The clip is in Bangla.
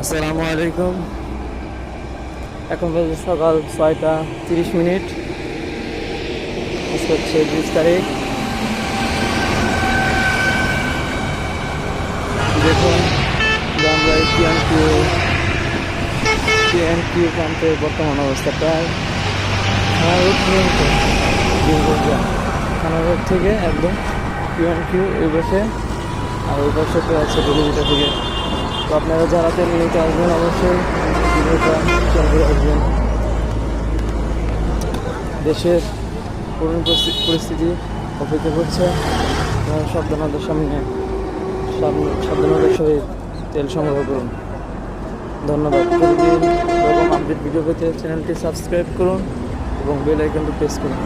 আসসালামু আলাইকুম। এখন বাজে সকাল 6টা 30 মিনিট। আজকে হচ্ছে 20 তারিখ। দেখুন যে আমরা এই পিএনকিউ প্রান্তের বর্তমান অবস্থা প্রায় থানা রোড পর্যন্ত থানা রোড থেকে একদম পিএনকিউ এই পাশে, আর ওই পাশে তো আছে ডেলিভিটা থেকে। তো আপনারা যারা তেল নিতে আসবেন অবশ্যই ভিডিওটা শেয়ার করে আসবেন। দেশের করুণ পরিস্থিতি অপেক্ষা করছে, সাবধানতার সাবধানতার সহিত তেল সংগ্রহ করুন। ধন্যবাদ। প্রতিদিন এরকম আপডেট ভিডিও পেতে চ্যানেলটি সাবস্ক্রাইব করুন এবং বেল আইকনটি প্রেস করুন।